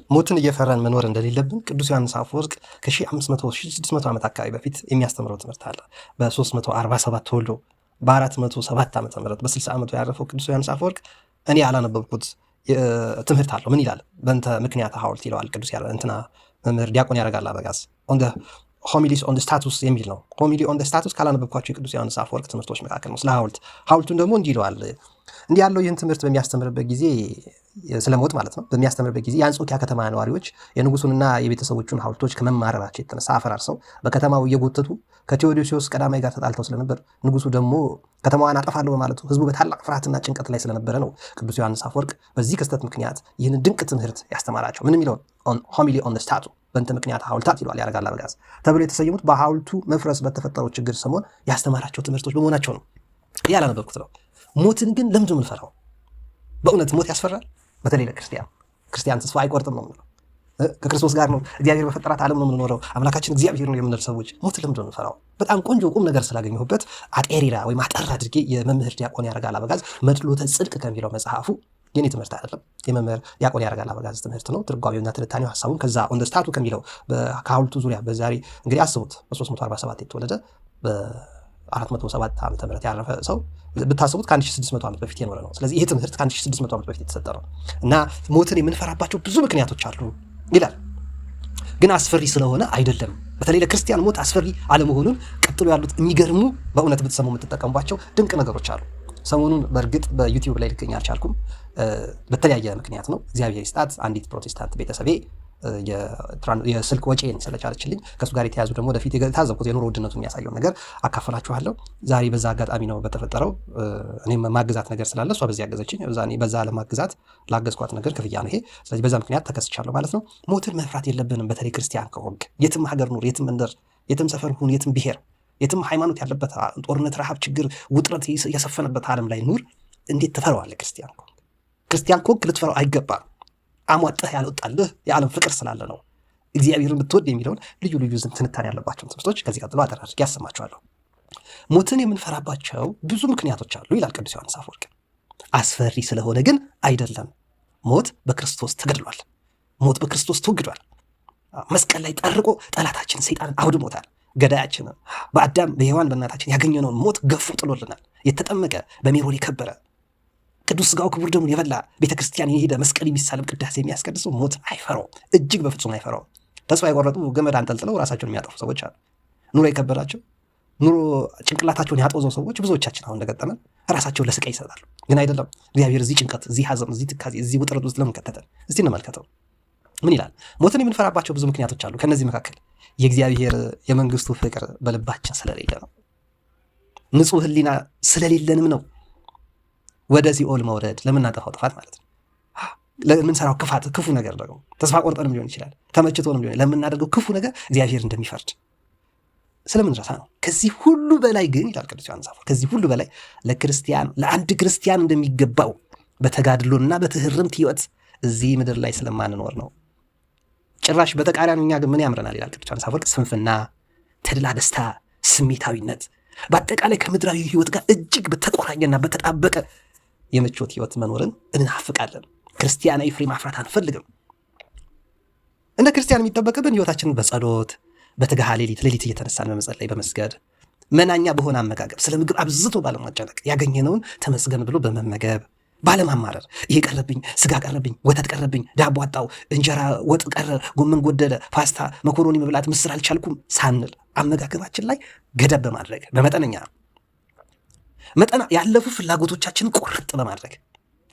ሞትን እየፈራን መኖር እንደሌለብን ቅዱስ ዮሐንስ አፈወርቅ ከ1500-1600 ዓመት አካባቢ በፊት የሚያስተምረው ትምህርት አለ። በ347 ተወልዶ በ407 ዓመተ ምህረት በ60 ዓመቱ ያረፈው ቅዱስ ዮሐንስ አፈወርቅ እኔ ያላነበብኩት ትምህርት አለው። ምን ይላል? በእንተ ምክንያት ሐውልት ይለዋል ቅዱስ እንትና መምህር ዲያቆን ያረጋል አበጋዝ ሆሚሊስ ኦን ስታቱስ የሚል ነው። ሆሚሊ ኦን ስታቱስ ካላነበብኳቸው የቅዱስ ዮሐንስ አፈወርቅ ትምህርቶች መካከል ነው። ስለ ሐውልቱን ደግሞ እንዲህ ይለዋል። እንዲህ ያለው ይህን ትምህርት በሚያስተምርበት ጊዜ ስለ ሞት ማለት ነው በሚያስተምርበት ጊዜ የአንጾኪያ ከተማ ነዋሪዎች የንጉሱንና የቤተሰቦቹን ሐውልቶች ከመማረራቸው የተነሳ አፈራርሰው በከተማው እየጎተቱ ከቴዎዶሲዎስ ቀዳማዊ ጋር ተጣልተው ስለነበር ንጉሱ ደግሞ ከተማዋን አጠፋለሁ በማለቱ ህዝቡ በታላቅ ፍርሃትና ጭንቀት ላይ ስለነበረ ነው ቅዱስ ዮሐንስ አፈወርቅ በዚህ ክስተት ምክንያት ይህን ድንቅ ትምህርት ያስተማራቸው። ምን የሚለውን ሆሚሊ ኦን ስታቱ በእንተ ምክንያት ሐውልታት ይሏል ያረጋል አበጋዝ ተብሎ የተሰየሙት በሐውልቱ መፍረስ በተፈጠረው ችግር ሰሞን ያስተማራቸው ትምህርቶች በመሆናቸው ነው። ያላነበብኩት ነው። ሞትን ግን ለምንድን ነው የምንፈራው? በእውነት ሞት ያስፈራል። በተለይ ለክርስቲያን ተስፋ አይቆርጥም ነው የምንለው። ከክርስቶስ ጋር ነው እግዚአብሔር በፈጠራት ዓለም ነው የምንኖረው። አምላካችን እግዚአብሔር ነው የምንል ሰዎች ሞትን ለምንድን ነው የምንፈራው? በጣም ቆንጆ ቁም ነገር ስላገኘሁበት አጤሪራ ወይም አጠር አድርጌ የመምህር ዲያቆን ያረጋል አበጋዝ መድሎተ ጽድቅ ከሚለው መጽሐፉ የኔ ትምህርት አይደለም፣ የመምህር ዲያቆን ያረጋል አበጋዝ ትምህርት ነው። ትርጓሜውና ትንታኔው ሀሳቡን ከዛ ኦን ስታቱ ከሚለው ከሐውልቱ ዙሪያ በዛሬ እንግዲህ አስቡት በ347 የተወለደ በ407 ዓመተ ምህረት ያረፈ ሰው ብታስቡት ከ1600 ዓመት በፊት የኖረ ነው። ስለዚህ ይህ ትምህርት ከ1600 ዓመት በፊት የተሰጠ ነው እና ሞትን የምንፈራባቸው ብዙ ምክንያቶች አሉ ይላል። ግን አስፈሪ ስለሆነ አይደለም። በተለይ ለክርስቲያን ሞት አስፈሪ አለመሆኑን ቀጥሎ ያሉት የሚገርሙ በእውነት ብትሰሙ የምትጠቀሙባቸው ድንቅ ነገሮች አሉ። ሰሞኑን በእርግጥ በዩቲዩብ ላይ ልገኝ አልቻልኩም፣ በተለያየ ምክንያት ነው። እግዚአብሔር ይስጣት አንዲት ፕሮቴስታንት ቤተሰቤ የስልክ ወጪን ስለቻለችልኝ ከእሱ ጋር የተያዙ ደግሞ ወደፊት የታዘብኩት የኑሮ ውድነቱን የሚያሳየውን ነገር አካፈላችኋለሁ። ዛሬ በዛ አጋጣሚ ነው በተፈጠረው እኔም ማግዛት ነገር ስላለ እሷ በዚህ ያገዘችኝ፣ በዛ ለማግዛት ላገዝኳት ነገር ክፍያ ነው ይሄ። ስለዚህ በዛ ምክንያት ተከስቻለሁ ማለት ነው። ሞትን መፍራት የለብንም። በተለይ ክርስቲያን ከሆንክ የትም ሀገር ኑር፣ የትም መንደር፣ የትም ሰፈር ሁን፣ የትም ብሔር፣ የትም ሃይማኖት ያለበት ጦርነት፣ ረሃብ፣ ችግር፣ ውጥረት የሰፈነበት ዓለም ላይ ኑር፣ እንዴት ትፈራዋለህ? ክርስቲያን ከሆንክ ልትፈራው አይገባም። አሟጠህ ያልወጣልህ የዓለም ፍቅር ስላለ ነው። እግዚአብሔርን ብትወድ የሚለውን ልዩ ልዩ ትንታኔ ያለባቸውን ትምህርቶች ከዚህ ቀጥሎ አጠር አድርጌ ያሰማችኋለሁ። ሞትን የምንፈራባቸው ብዙ ምክንያቶች አሉ ይላል ቅዱስ ዮሐንስ አፈወርቅ። አስፈሪ ስለሆነ ግን አይደለም። ሞት በክርስቶስ ተገድሏል። ሞት በክርስቶስ ተወግዷል። መስቀል ላይ ጠርቆ ጠላታችን ሰይጣንን አውድሞታል። ገዳያችንን በአዳም በሔዋን በእናታችን ያገኘነውን ሞት ገፎ ጥሎልናል። የተጠመቀ በሜሮን የከበረ ቅዱስ ሥጋው ክቡር ደሙን የበላ ቤተክርስቲያን የሄደ መስቀል የሚሳለም ቅዳሴ የሚያስቀድሰው ሞት አይፈራውም፣ እጅግ በፍጹም አይፈራውም። ተስፋ የቆረጡ ገመድ አንጠልጥለው ራሳቸውን የሚያጠፉ ሰዎች አሉ። ኑሮ የከበዳቸው ኑሮ ጭንቅላታቸውን ያጦዘው ሰዎች ብዙዎቻችን አሁን እንደገጠመን ራሳቸውን ለስቃይ ይሰጣሉ። ግን አይደለም። እግዚአብሔር እዚህ ጭንቀት፣ እዚህ ሐዘን፣ እዚህ ትካዜ፣ እዚህ ውጥረት ውስጥ ለምን ከተተን? እስቲ እንመልከተው። ምን ይላል? ሞትን የምንፈራባቸው ብዙ ምክንያቶች አሉ። ከነዚህ መካከል የእግዚአብሔር የመንግስቱ ፍቅር በልባችን ስለሌለ ነው። ንጹሕ ሕሊና ስለሌለንም ነው። ወደ ሲኦል መውረድ ለምናጠፋው ጥፋት ማለት ነው። ለምንሰራው ክፉ ነገር ደግሞ ተስፋ ቆርጠንም ሊሆን ይችላል፣ ተመችቶንም ሊሆን ለምናደርገው ክፉ ነገር እግዚአብሔር እንደሚፈርድ ስለምንረሳ ነው። ከዚህ ሁሉ በላይ ግን ይላል ቅዱስ ዮሐንስ አፈወርቅ፣ ከዚህ ሁሉ በላይ ለአንድ ክርስቲያን እንደሚገባው በተጋድሎና በትህርምት ሕይወት እዚህ ምድር ላይ ስለማንኖር ነው። ጭራሽ በተቃራኒ እኛ ግን ምን ያምረናል ይላል ቅዱስ ዮሐንስ አፈወርቅ፣ ስንፍና፣ ተድላ፣ ደስታ፣ ስሜታዊነት፣ በአጠቃላይ ከምድራዊ ሕይወት ጋር እጅግ በተቆራኘና በተጣበቀ የምቾት ሕይወት መኖርን እንናፍቃለን። ክርስቲያናዊ ፍሬ ማፍራት አንፈልግም። እንደ ክርስቲያን የሚጠበቅብን ሕይወታችንን በጸሎት በትጋሃ ሌሊት እየተነሳን በመጸለይ በመስገድ መናኛ በሆነ አመጋገብ፣ ስለ ምግብ አብዝቶ ባለማጨነቅ፣ ያገኘነውን ተመስገን ብሎ በመመገብ ባለማማረር፣ ይሄ ቀረብኝ፣ ስጋ ቀረብኝ፣ ወተት ቀረብኝ፣ ዳቦ አጣው፣ እንጀራ ወጥ ቀረ፣ ጎመን ጎደለ፣ ፓስታ መኮሮኒ መብላት ምስር አልቻልኩም ሳንል አመጋገባችን ላይ ገደብ በማድረግ በመጠነኛ ያለፉ ፍላጎቶቻችንን ቁርጥ በማድረግ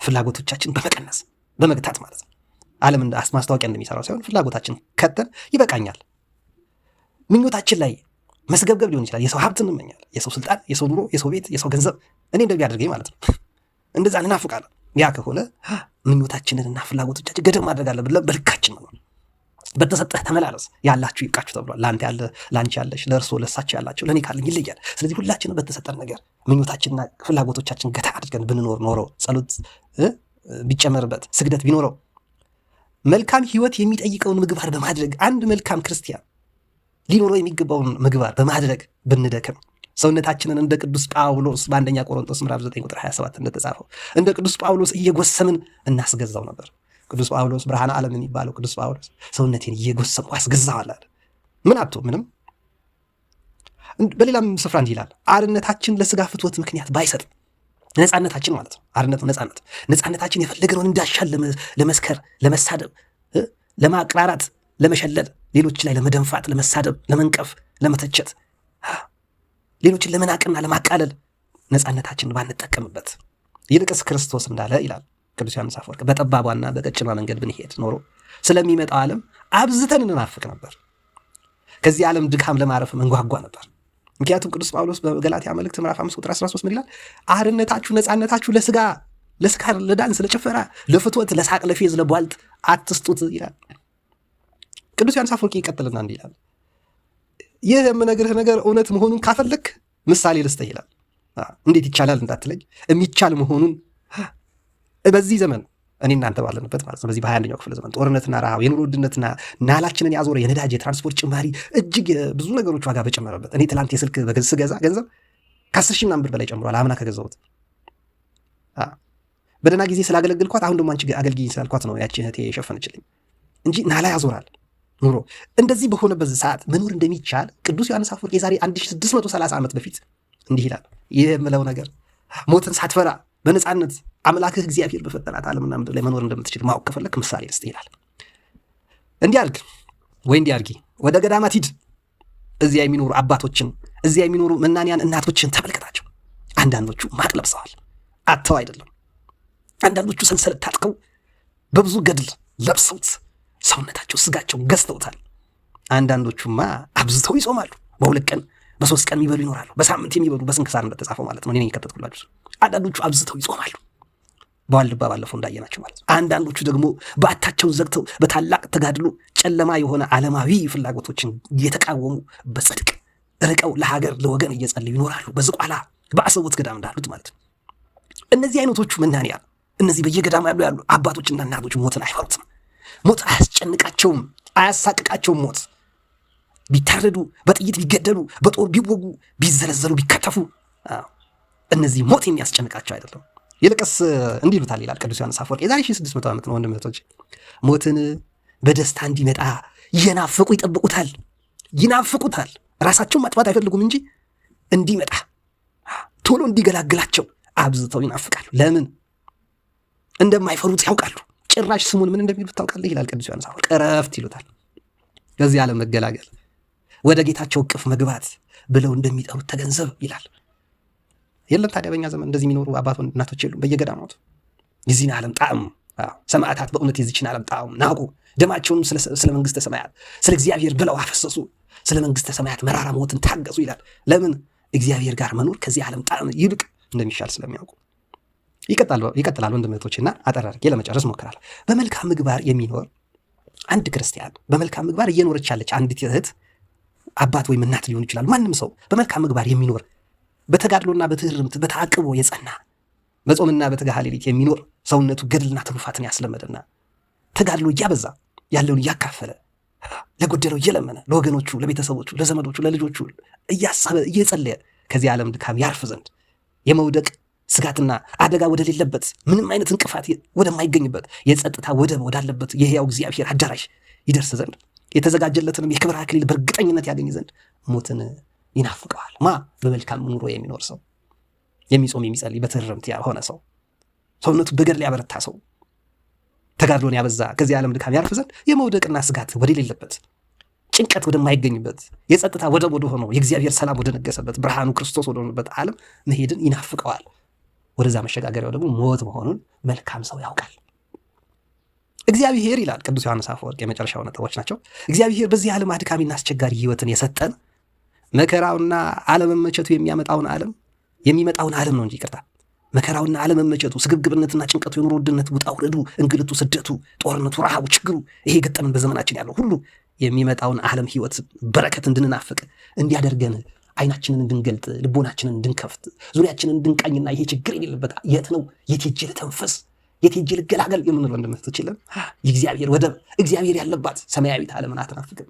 ፍላጎቶቻችን በመቀነስ በመግታት ማለት ነው። ዓለም ማስታወቂያ እንደሚሰራው ሳይሆን ፍላጎታችን ከተን ይበቃኛል። ምኞታችን ላይ መስገብገብ ሊሆን ይችላል። የሰው ሀብት እንመኛለን፣ የሰው ስልጣን፣ የሰው ኑሮ፣ የሰው ቤት፣ የሰው ገንዘብ እኔ እንደሚያደርገኝ ማለት ነው። እንደዛ እንናፍቃለን። ያ ከሆነ ምኞታችንንና ፍላጎቶቻችን ገደብ ማድረግ አለብን። በልካችን ነው። በተሰጠህ ተመላለስ፣ ያላችሁ ይብቃችሁ ተብሏል። ለአንተ ያለ ለአንቺ ያለሽ፣ ለእርሶ ለእሳቸው ያላቸው፣ ለእኔ ካለኝ ይለያል። ስለዚህ ሁላችንም በተሰጠን ነገር ምኞታችንና ፍላጎቶቻችን ገታ አድርገን ብንኖር ኖሮ፣ ጸሎት ቢጨመርበት፣ ስግደት ቢኖረው፣ መልካም ሕይወት የሚጠይቀውን ምግባር በማድረግ አንድ መልካም ክርስቲያን ሊኖረው የሚገባውን ምግባር በማድረግ ብንደክም፣ ሰውነታችንን እንደ ቅዱስ ጳውሎስ በአንደኛ ቆሮንቶስ ምዕራፍ 9 ቁጥር 27 እንደተጻፈው እንደ ቅዱስ ጳውሎስ እየጎሰምን እናስገዛው ነበር። ቅዱስ ጳውሎስ ብርሃነ ዓለም የሚባለው ቅዱስ ጳውሎስ ሰውነቴን እየጎሰምኩ አስገዛዋለሁ። ምን አጥቶ? ምንም። በሌላም ስፍራ እንዲህ ይላል፣ አርነታችን ለስጋ ፍትወት ምክንያት ባይሰጥ፣ ነፃነታችን ማለት ነው። አርነቱ ነፃነታችን የፈለገነውን እንዳሻል ለመስከር፣ ለመሳደብ፣ ለማቅራራት፣ ለመሸለል፣ ሌሎች ላይ ለመደንፋት፣ ለመሳደብ፣ ለመንቀፍ፣ ለመተቸት፣ ሌሎችን ለመናቅና ለማቃለል ነፃነታችንን ባንጠቀምበት፣ ይልቅስ ክርስቶስ እንዳለ ይላል ቅዱስ ዮሐንስ አፈወርቅ፣ በጠባቧና በቀጭኗ መንገድ ብንሄድ ኖሮ ስለሚመጣው ዓለም አብዝተን እንናፍቅ ነበር። ከዚህ ዓለም ድካም ለማረፍ መንጓጓ ነበር። ምክንያቱም ቅዱስ ጳውሎስ በገላትያ መልእክት ምዕራፍ 5 ቁጥር 13 ምን ይላል? አርነታችሁ፣ ነፃነታችሁ ለስካር፣ ለዳንስ፣ ለጭፈራ፣ ለፍትወት፣ ለሳቅ፣ ለፌዝ፣ ለቧልጥ አትስጡት ይላል። ቅዱስ ዮሐንስ አፈወርቅ ይቀጥልና እንዲህ ይላል፣ ይህ የምነግርህ ነገር እውነት መሆኑን ካፈለክ ምሳሌ ልስጥህ ይላል። እንዴት ይቻላል እንዳትለኝ፣ የሚቻል መሆኑን በዚህ ዘመን እኔ እናንተ ባለንበት ማለት ነው፣ በዚህ በ21ኛው ክፍለ ዘመን ጦርነትና ረሃብ፣ የኑሮ ውድነትና ናላችንን ያዞረ የነዳጅ የትራንስፖርት ጭማሪ፣ እጅግ ብዙ ነገሮች ዋጋ በጨመረበት፣ እኔ ትላንት የስልክ ስገዛ ገንዘብ ከ10 ሺህ ምናምን ብር በላይ ጨምሯል። አምና ከገዛሁት በደህና ጊዜ ስላገለግልኳት አሁን ደግሞ አንቺ አገልግኝ ስላልኳት ነው ያቺ እህቴ የሸፈነችልኝ እንጂ ናላ ያዞራል ኑሮ። እንደዚህ በሆነበት ሰዓት መኖር እንደሚቻል ቅዱስ ዮሐንስ አፈወርቅ የዛሬ 1630 ዓመት በፊት እንዲህ ይላል፣ ይህ የምለው ነገር ሞትን ሳትፈራ በነፃነት አምላክህ እግዚአብሔር በፈጠራት ዓለምና ምድር ላይ መኖር እንደምትችል ማወቅ ከፈለክ ምሳሌ ልስጥህ ይላል። እንዲህ አድርግ ወይ እንዲህ አድርጊ፣ ወደ ገዳማት ሂድ፣ እዚያ የሚኖሩ አባቶችን፣ እዚያ የሚኖሩ መናንያን እናቶችን ተመልከታቸው። አንዳንዶቹ ማቅ ለብሰዋል፣ አጥተው አይደለም። አንዳንዶቹ ሰንሰለት ታጥቀው በብዙ ገድል ለብሰውት ሰውነታቸው ስጋቸውን ገዝተውታል። አንዳንዶቹማ አብዝተው ይጾማሉ። በ2 ቀን በ3 ቀን የሚበሉ ይኖራሉ። በሳምንት የሚበሉ በስንክሳር እንደተጻፈው ማለት ነው። እኔ የከተትኩላችሁ። አንዳንዶቹ አብዝተው ይጾማሉ፣ በዋልድባ ባለፈው እንዳየናቸው ማለት ነው። አንዳንዶቹ ደግሞ በዓታቸውን ዘግተው በታላቅ ተጋድሎ ጨለማ የሆነ ዓለማዊ ፍላጎቶችን እየተቃወሙ በጽድቅ ርቀው ለሀገር ለወገን እየጸለዩ ይኖራሉ። በዝቋላ በአሰቦት ገዳም እንዳሉት ማለት ነው። እነዚህ አይነቶቹ መናንያን፣ እነዚህ በየገዳም ያሉ አባቶችና እናቶች ሞትን አይፈሩትም። ሞት አያስጨንቃቸውም፣ አያሳቅቃቸውም። ሞት ቢታረዱ፣ በጥይት ቢገደሉ፣ በጦር ቢወጉ፣ ቢዘለዘሉ፣ ቢከተፉ እነዚህ ሞት የሚያስጨንቃቸው አይደለም። ይልቅስ እንዲህ ይሉታል ይላል ቅዱስ ዮሐንስ አፈወርቅ። የዛሬ 1600 ዓመት ነው ወንድም እህቶች። ሞትን በደስታ እንዲመጣ እየናፈቁ ይጠብቁታል፣ ይናፍቁታል። ራሳቸውን ማጥፋት አይፈልጉም እንጂ እንዲመጣ ቶሎ እንዲገላግላቸው አብዝተው ይናፍቃሉ። ለምን? እንደማይፈሩት ያውቃሉ። ጭራሽ ስሙን ምን እንደሚሉት ታውቃለህ ይላል ቅዱስ ዮሐንስ አፈወርቅ። ዕረፍት ይሉታል። ከዚህ ዓለም መገላገል፣ ወደ ጌታቸው እቅፍ መግባት ብለው እንደሚጠሩት ተገንዘብ ይላል። የለም ታዲያ በእኛ ዘመን እንደዚህ የሚኖሩ አባት እናቶች የሉም? በየገዳማቱ የዚህን ዓለም ጣዕም ሰማዕታት በእውነት የዚችን ዓለም ጣዕም ናቁ። ደማቸውንም ስለ መንግስተ ሰማያት ስለ እግዚአብሔር ብለው አፈሰሱ። ስለ መንግስተ ሰማያት መራራ ሞትን ታገሱ ይላል። ለምን? እግዚአብሔር ጋር መኖር ከዚህ ዓለም ጣዕም ይልቅ እንደሚሻል ስለሚያውቁ። ይቀጥላል ወንድም እህቶችና አጠር አድርጌ ለመጨረስ ሞክራለሁ። በመልካም ምግባር የሚኖር አንድ ክርስቲያን፣ በመልካም ምግባር እየኖረች ያለች አንዲት እህት፣ አባት ወይም እናት ሊሆን ይችላል። ማንም ሰው በመልካም ምግባር የሚኖር በተጋድሎና በትህርምት በተዓቅቦ የጸና በጾምና በትጋሃ ሌሊት የሚኖር ሰውነቱ ገድልና ትሩፋትን ያስለመደና ተጋድሎ እያበዛ ያለውን እያካፈለ ለጎደለው እየለመነ ለወገኖቹ፣ ለቤተሰቦቹ፣ ለዘመዶቹ፣ ለልጆቹ እያሰበ እየጸለየ ከዚህ ዓለም ድካም ያርፍ ዘንድ የመውደቅ ስጋትና አደጋ ወደሌለበት ምንም አይነት እንቅፋት ወደማይገኝበት የጸጥታ ወደብ ወዳለበት የሕያው እግዚአብሔር አዳራሽ ይደርስ ዘንድ የተዘጋጀለትንም የክብር አክሊል በእርግጠኝነት ያገኝ ዘንድ ሞትን ይናፍቀዋል። በመልካም ኑሮ የሚኖር ሰው፣ የሚጾም የሚጸልይ በትህርምት የሆነ ሰው፣ ሰውነቱ በገድል ያበረታ ሰው፣ ተጋድሎን ያበዛ ከዚህ ዓለም ድካም ያርፍ ዘንድ የመውደቅና ስጋት ወደሌለበት ጭንቀት ወደማይገኝበት የጸጥታ ወደብ ወደ ሆነው የእግዚአብሔር ሰላም ወደ ነገሰበት ብርሃኑ ክርስቶስ ወደ ሆነበት ዓለም መሄድን ይናፍቀዋል። ወደዛ መሸጋገሪያው ደግሞ ሞት መሆኑን መልካም ሰው ያውቃል። እግዚአብሔር ይላል ቅዱስ ዮሐንስ አፈወርቅ፣ የመጨረሻው ነጥቦች ናቸው። እግዚአብሔር በዚህ ዓለም አድካሚና አስቸጋሪ ህይወትን የሰጠን መከራውና አለመመቸቱ የሚመጣውን ዓለም ነው እንጂ ይቅርታ፣ መከራውና አለመመቸቱ፣ ስግብግብነትና ጭንቀቱ፣ የኑሮ ውድነት፣ ውጣ ውረዱ፣ እንግልቱ፣ ስደቱ፣ ጦርነቱ፣ ረሃቡ፣ ችግሩ፣ ይሄ ገጠመን በዘመናችን ያለው ሁሉ የሚመጣውን ዓለም ህይወት በረከት እንድንናፍቅ እንዲያደርገን አይናችንን እንድንገልጥ ልቦናችንን እንድንከፍት ዙሪያችንን እንድንቃኝና ይሄ ችግር የሌለበት የት ነው የት ሄጄ ልተንፈስ የት ሄጄ ልገላገል የምንለው እንደምትችልም የእግዚአብሔር ወደብ እግዚአብሔር ያለባት ሰማያዊት ዓለምን አትናፍቅም።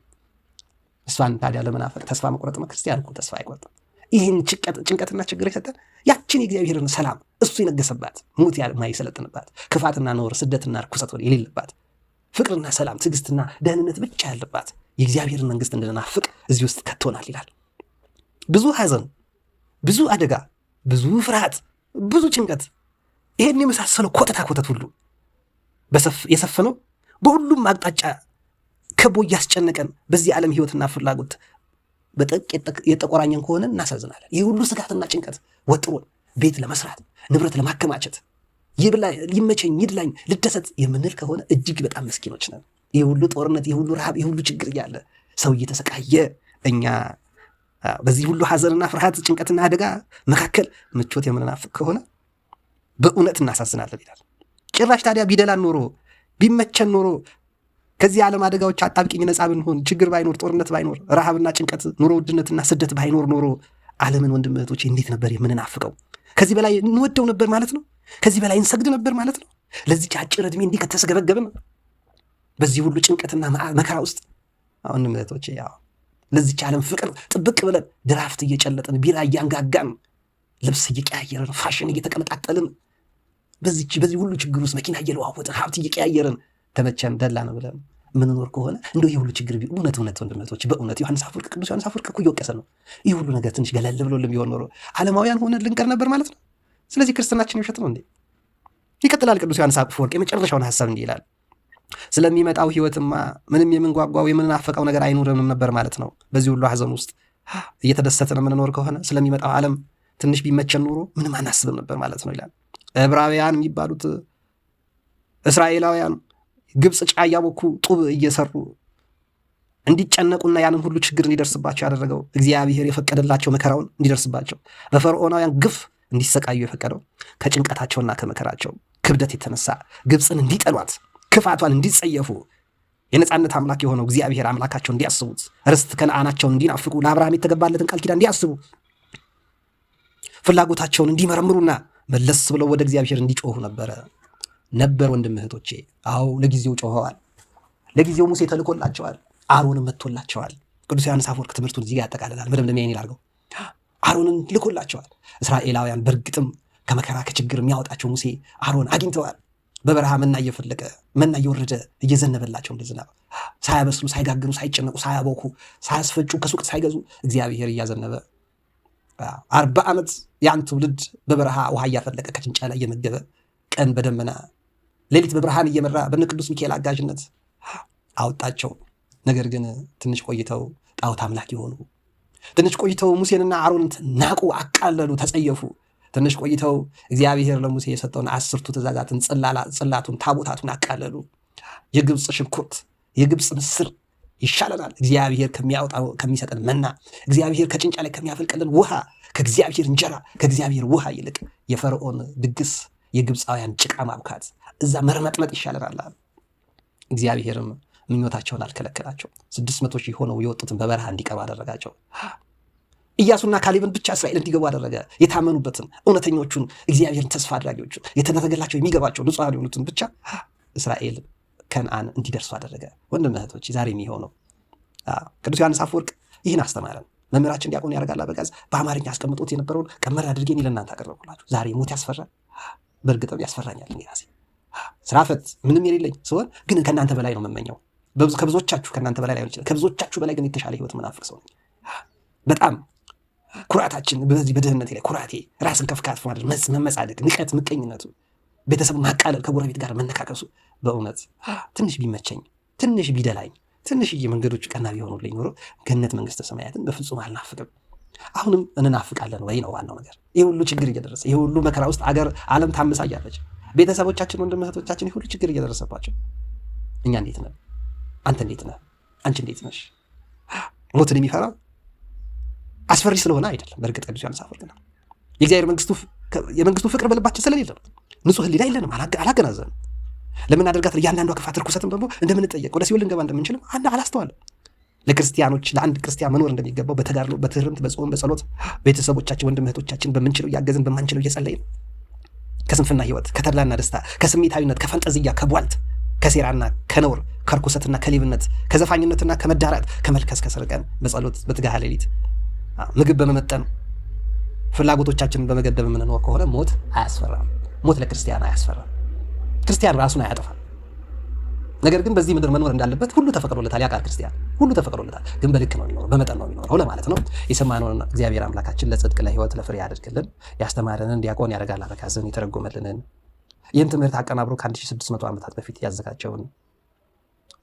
እሷን ታዲያ ለመናፈቅ ተስፋ መቁረጥ ነው። ክርስቲያን እኮ ተስፋ አይቆርጥም። ይህን ጭንቀትና ችግር የሰጠን ያችን የእግዚአብሔርን ሰላም እሱ የነገሰባት ሞት የማይሰለጥንባት ክፋትና ነውር ስደትና ርኩሰት የሌለባት ፍቅርና ሰላም ትዕግስትና ደህንነት ብቻ ያለባት የእግዚአብሔርን መንግስት እንድንናፍቅ እዚህ ውስጥ ከቶናል ይላል። ብዙ ሐዘን፣ ብዙ አደጋ፣ ብዙ ፍርሃት፣ ብዙ ጭንቀት ይሄን የመሳሰለው ኮተት ሁሉ የሰፈነው በሁሉም አቅጣጫ ከቦ እያስጨነቀን በዚህ ዓለም ህይወትና ፍላጎት በጥቅ የተቆራኘን ከሆነ እናሳዝናለን። ይህ ሁሉ ስጋትና ጭንቀት ወጥሮን ቤት ለመስራት ንብረት ለማከማቸት ይመቸኝ ይድላኝ ልደሰት የምንል ከሆነ እጅግ በጣም ምስኪኖች ነን። ይህ ሁሉ ጦርነት፣ ይህ ሁሉ ረሃብ፣ ይህ ሁሉ ችግር እያለ ሰው እየተሰቃየ እኛ በዚህ ሁሉ ሐዘንና ፍርሃት ጭንቀትና አደጋ መካከል ምቾት የምንናፍቅ ከሆነ በእውነት እናሳዝናለን ይላል። ጭራሽ ታዲያ ቢደላን ኖሮ ቢመቸን ኖሮ ከዚህ ዓለም አደጋዎች አጣብቂኝ ነፃ ብንሆን ችግር ባይኖር ጦርነት ባይኖር ረሃብና ጭንቀት ኑሮ ውድነትና ስደት ባይኖር ኖሮ ዓለምን ወንድም እህቶቼ እንዴት ነበር የምንናፍቀው? ከዚህ በላይ እንወደው ነበር ማለት ነው። ከዚህ በላይ እንሰግድ ነበር ማለት ነው። ለዚህ አጭር ዕድሜ እንዲህ ከተስገበገብን በዚህ ሁሉ ጭንቀትና መከራ ውስጥ ወንድም እህቶቼ ለዚህ ዓለም ፍቅር ጥብቅ ብለን ድራፍት እየጨለጥን ቢራ እያንጋጋን ልብስ እየቀያየርን ፋሽን እየተቀመጣጠልን በዚህ ሁሉ ችግር ውስጥ መኪና እየለዋወጥን ሀብት እየቀያየርን ተመቸን ደላ ነው ብለን ምንኖር ከሆነ እንደው ይህ ሁሉ ችግር እውነት ወንድምቶች በእውነት ቅዱስ ዮሐንስ አፈወርቅ እኮ እየወቀሰ ነው። ይህ ሁሉ ነገር ትንሽ ገለል ብሎልን ቢሆን ኖሮ ዓለማውያን ሆነን ልንቀር ነበር ማለት ነው። ስለዚህ ክርስትናችን ውሸት ነው እንዴ? ይቀጥላል ቅዱስ ዮሐንስ አፈወርቅ የመጨረሻውን ሐሳብ እንዲህ ይላል። ስለሚመጣው ህይወትማ ምንም የምንጓጓው የምንናፈቀው ነገር አይኖርንም ነበር ማለት ነው። በዚህ ሁሉ ሐዘን ውስጥ እየተደሰትን የምንኖር ከሆነ ስለሚመጣው ዓለም ትንሽ ቢመቸን ኖሮ ምንም አናስብም ነበር ማለት ነው ይላል። ዕብራውያን የሚባሉት እስራኤላውያን ግብፅ ጫ እያቦኩ ጡብ እየሰሩ እንዲጨነቁና ያንን ሁሉ ችግር እንዲደርስባቸው ያደረገው እግዚአብሔር የፈቀደላቸው መከራውን እንዲደርስባቸው በፈርዖናውያን ግፍ እንዲሰቃዩ የፈቀደው ከጭንቀታቸውና ከመከራቸው ክብደት የተነሳ ግብፅን እንዲጠሏት ክፋቷን እንዲጸየፉ የነጻነት አምላክ የሆነው እግዚአብሔር አምላካቸው እንዲያስቡት ርስት ከነዓናቸውን እንዲናፍቁ ለአብርሃም የተገባለትን ቃል ኪዳን እንዲያስቡ ፍላጎታቸውን እንዲመረምሩና መለስ ብለው ወደ እግዚአብሔር እንዲጮሁ ነበር ወንድም እህቶቼ። አዎ ለጊዜው ጮኸዋል። ለጊዜው ሙሴ ተልኮላቸዋል። አሮንም መጥቶላቸዋል። ቅዱስ ዮሐንስ አፈወርቅ ትምህርቱን እዚህ ጋር ያጠቃልላል። መደምደሚያ ይሄን ይላርገው። አሮንን ልኮላቸዋል። እስራኤላውያን በእርግጥም ከመከራ ከችግር የሚያወጣቸው ሙሴ አሮን አግኝተዋል። በበረሃ መና እየፈለቀ መና እየወረደ እየዘነበላቸው እንደ ዝናብ ሳያበስሉ ሳይጋግሩ ሳይጨነቁ ሳያቦኩ ሳያስፈጩ ከሱቅ ሳይገዙ እግዚአብሔር እያዘነበ 40 ዓመት ያን ትውልድ በበረሃ ውሃ እያፈለቀ ከጭንጫ ላይ እየመገበ ቀን በደመና ሌሊት በብርሃን እየመራ በነ ቅዱስ ሚካኤል አጋዥነት አወጣቸው። ነገር ግን ትንሽ ቆይተው ጣዖት አምላክ የሆኑ ትንሽ ቆይተው ሙሴንና አሮንን ናቁ፣ አቃለሉ፣ ተጸየፉ። ትንሽ ቆይተው እግዚአብሔር ለሙሴ የሰጠውን 10ቱ ትእዛዛትን ጽላቱን ታቦታቱን አቃለሉ። የግብፅ ሽንኩርት የግብፅ ምስር ይሻለናል እግዚአብሔር ከሚያወጣው ከሚሰጠን መና እግዚአብሔር ከጭንጫ ላይ ከሚያፈልቅልን ውሃ ከእግዚአብሔር እንጀራ ከእግዚአብሔር ውሃ ይልቅ የፈርዖን ድግስ የግብፃውያን ጭቃ ማብካት እዛ መርመጥመጥ ይሻለናል። እግዚአብሔርም ምኞታቸውን አልከለከላቸው። 600 ሺህ ሆነው የወጡትን በበረሃ እንዲቀሩ አደረጋቸው። ኢያሱና ካሌብን ብቻ እስራኤል እንዲገቡ አደረገ። የታመኑበትን እውነተኞቹን እግዚአብሔርን ተስፋ አድራጊዎቹን የተደረገላቸው የሚገባቸው ንጹሐን የሆኑትን ብቻ እስራኤል ከነዓን እንዲደርሱ አደረገ። ወንድም እህቶች ዛሬ የሚሆነው ቅዱስ ዮሐንስ አፈወርቅ ይህን አስተማረን። መምህራችን ዲያቆን ያረጋል አበጋዝ በአማርኛ አስቀምጦት የነበረውን ቀመር አድርጌ ለእናንተ አቀረብኩላችሁ። ዛሬ ሞት ያስፈራል። በእርግጥም ያስፈራኛል። እኔ ራሴ ስራ ፈት ምንም የሌለኝ ሲሆን ግን ከእናንተ በላይ ነው የምመኘው። ከብዙዎቻችሁ ከእናንተ በላይ ላይሆን ይችላል። ከብዙዎቻችሁ በላይ ግን የተሻለ ህይወት ምናፍቅ ሰው ነኝ። በጣም ኩራታችን በዚህ በድህነቴ ላይ ኩራቴ፣ ራስን ከፍ ከፍ ማድረግ፣ መመጻደቅ፣ ንቀት፣ ምቀኝነቱ፣ ቤተሰቡን ማቃለል፣ ከጎረቤት ጋር መነካከሱ በእውነት ትንሽ ቢመቸኝ ትንሽ ቢደላኝ ትንሽዬ መንገዶች ቀና ቢሆኑልኝ ኖሮ ገነት መንግስተ ሰማያትን በፍጹም አልናፍቅም። አሁንም እንናፍቃለን ወይ ነው ዋናው ነገር። ይህ ሁሉ ችግር እየደረሰ ይህ ሁሉ መከራ ውስጥ ዓለም ታመሳያለች። ቤተሰቦቻችን ወንድም እህቶቻችን ይህ ሁሉ ችግር እየደረሰባቸው እኛ እንዴት ነን? አንተ እንዴት ነህ? አንቺ እንዴት ነሽ? ሞትን የሚፈራ አስፈሪ ስለሆነ አይደለም። በእርግጥ ቅዱስ ዮሐንስ አፈወርቅ ነው የእግዚአብሔር የመንግስቱ ፍቅር በልባችን ስለሌለ ነው። ንጹህ ህሊና የለንም፣ አላገናዘንም። ለምናደርጋት እያንዳንዷ ክፋት ርኩሰትም ደግሞ እንደምንጠየቅ ወደ ሲኦል ልንገባ እንደምንችልም አላስተዋልም። ለክርስቲያኖች ለአንድ ክርስቲያን መኖር እንደሚገባው በተጋድሎ በትህርምት በጾም በጸሎት ቤተሰቦቻችን ወንድም እህቶቻችን በምንችለው እያገዝን በማንችለው እየጸለይን ከስንፍና ህይወት ከተድላና ደስታ ከስሜታዊነት ከፈንጠዝያ ከቧልት ከሴራና ከነውር ከርኩሰትና ከሌብነት ከዘፋኝነትና ከመዳራት ከመልከስከስ ርቀን በጸሎት በትጋሃ ሌሊት ምግብ በመመጠን ፍላጎቶቻችንን በመገደብ የምንኖር ከሆነ ሞት አያስፈራም። ሞት ለክርስቲያን አያስፈራም። ክርስቲያን ራሱን አያጠፋም። ነገር ግን በዚህ ምድር መኖር እንዳለበት ሁሉ ተፈቅዶለታል። ያውቃል ክርስቲያን ሁሉ ተፈቅዶለታል። ግን በልክ ነው የሚኖረው፣ በመጠን ነው የሚኖረው ለማለት ነው። የሰማነውን እግዚአብሔር አምላካችን ለጽድቅ ለሕይወት ለፍሬ ያደርግልን። ያስተማረንን ዲያቆን ያረጋል አበጋዝን የተረጎመልንን ይህን ትምህርት አቀናብሮ ከ1600 ዓመታት በፊት ያዘጋጀውን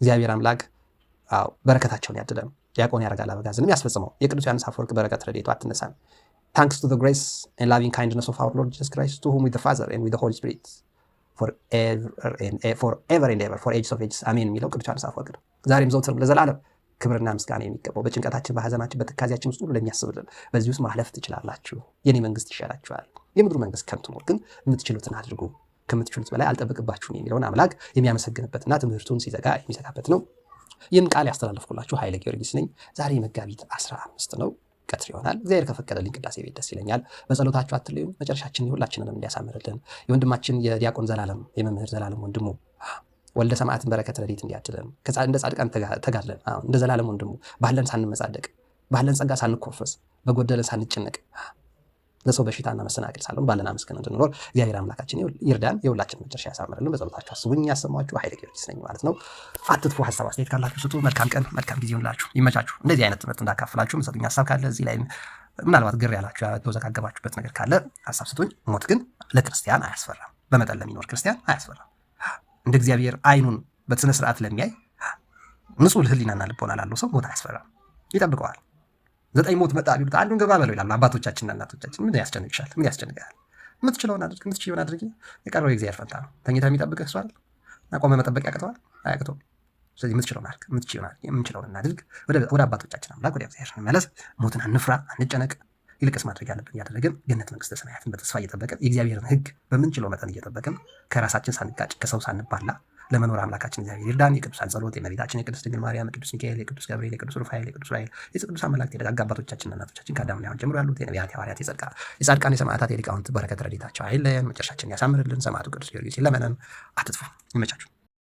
እግዚአብሔር አምላክ በረከታቸውን ያድለን። ዲያቆን ያረጋል አበጋዝንም ያስፈጽመው። የቅዱስ ዮሐንስ አፈወርቅ በረከት ረድኤቱ አትነሳን። Thanks to the grace and loving kindness of our Lord Jesus Christ, to whom with the Father and with the Holy Spirit forever and ever, for ages of ages, አሜን የሚለው ቅዱስ ዮሐንስ አፈወርቅ ነው። ዛሬም ዘወትርም ለዘላለም ክብርና ምስጋና የሚገባው በጭንቀታችን በሐዘናችን በትካዜያችን ውስጥ ሁሉ ለሚያስብልን በዚህ ውስጥ ማለፍ ትችላላችሁ። የኔ መንግስት ይሻላችኋል፣ የምድሩ መንግስት ከንቱ ነው፣ ግን የምትችሉትን አድርጉ፣ ከምትችሉት በላይ አልጠብቅባችሁም የሚለውን አምላክ የሚያመሰግንበትና ትምህርቱን ሲዘጋ የሚዘጋበት ነው። ይህን ቃል ያስተላለፍኩላችሁ ኃይለ ጊዮርጊስ ነኝ። ዛሬ መጋቢት 15 ነው፣ ቀትር ይሆናል። እግዚአብሔር ከፈቀደልኝ ቅዳሴ ቤት ደስ ይለኛል። በጸሎታችሁ አትለዩን። መጨረሻችን የሁላችንንም እንዲያሳምርልን የወንድማችን የዲያቆን ዘላለም የመምህር ዘላለም ወንድሙ ወልደ ሰማዕትን በረከት ረድኤት እንዲያድለን እንደ ጻድቃን ተጋድለን እንደ ዘላለም ወንድሙ ባለን ሳንመጻደቅ ባለን ጸጋ ሳንኮፈስ በጎደለን ሳንጨነቅ ለሰው በሽታና መሰናክል ሳይሆን ባለን አመስገን እንድንኖር እግዚአብሔር አምላካችን ይርዳን። የሁላችንን መጨረሻ ያሳምርልን። በጸሎታችሁ አስቡኝ። ያሰማችሁ ኃይለ ጊዮርጊስ ነኝ ማለት ነው። አትጥፉ። ሀሳብ አስተያየት ካላችሁ ስጡ። መልካም ቀን መልካም ጊዜ ይሁንላችሁ። ይመቻችሁ። እንደዚህ አይነት ትምህርት እንዳካፍላችሁ መሰጡኝ ሀሳብ ካለ እዚህ ላይ ምናልባት ግር ያላችሁ ተወዘጋገባችሁበት ነገር ካለ ሀሳብ ስጡኝ። ሞት ግን ለክርስቲያን አያስፈራም። በመጠን ለሚኖር ክርስቲያን አያስፈራም። እንደ እግዚአብሔር አይኑን በስነ ስርዓት ለሚያይ ንጹህ ሕሊናና ልቦና ላለው ሰው ሞት አያስፈራም፣ ይጠብቀዋል። 9 ሞት መጣ ቢሉት አንዱን ገባ በለው ይላሉ አባቶቻችንና እናቶቻችን። ምን ያስጨንቅሻል? ምን ያስጨንቃል? የምትችለውን አድርግ፣ የምትችለውን አድርጊ። የቀረው የእግዚአብሔር ፈንታ ነው። ተኝተህ የሚጠብቅህ እሱ አይደል? ቆመህ መጠበቅ ያቅተዋል? አያቅተውም። ስለዚህ የምትችለውን አድርግ፣ የምንችለውን እናድርግ። ወደ አባቶቻችን አምላክ ወደ እግዚአብሔር እንመለስ። ሞትን አንፍራ፣ አንጨነቅ። ይልቅስ ማድረግ ያለብን እያደረግን ገነት መንግስተ ሰማያትን በተስፋ እየጠበቅን የእግዚአብሔርን ሕግ በምንችለው መጠን እየጠበቅን ከራሳችን ሳንጋጭ ከሰው ሳንባላ ለመኖር አምላካችን እግዚአብሔር ይርዳን። የቅዱሳን ጸሎት የእመቤታችን የቅድስት ድንግል ማርያም፣ የቅዱስ ሚካኤል፣ የቅዱስ ገብርኤል፣ የቅዱስ ሩፋኤል፣ የቅዱስ ዑራኤል፣ የቅዱሳን መላእክት፣ የደጋግ አባቶቻችንና እናቶቻችን ከአዳም ላይ ጀምሮ ያሉት የነቢያት፣ የሐዋርያት፣ የጻድቃን፣ የሰማዕታት፣ የሊቃውንት በረከት ረድኤታቸው አይለየን። መጨረሻችን ያሳምርልን። ሰማዕቱ ቅዱስ ጊዮርጊስ ይለመነን። አትጥፉ። ይመቻችሁ።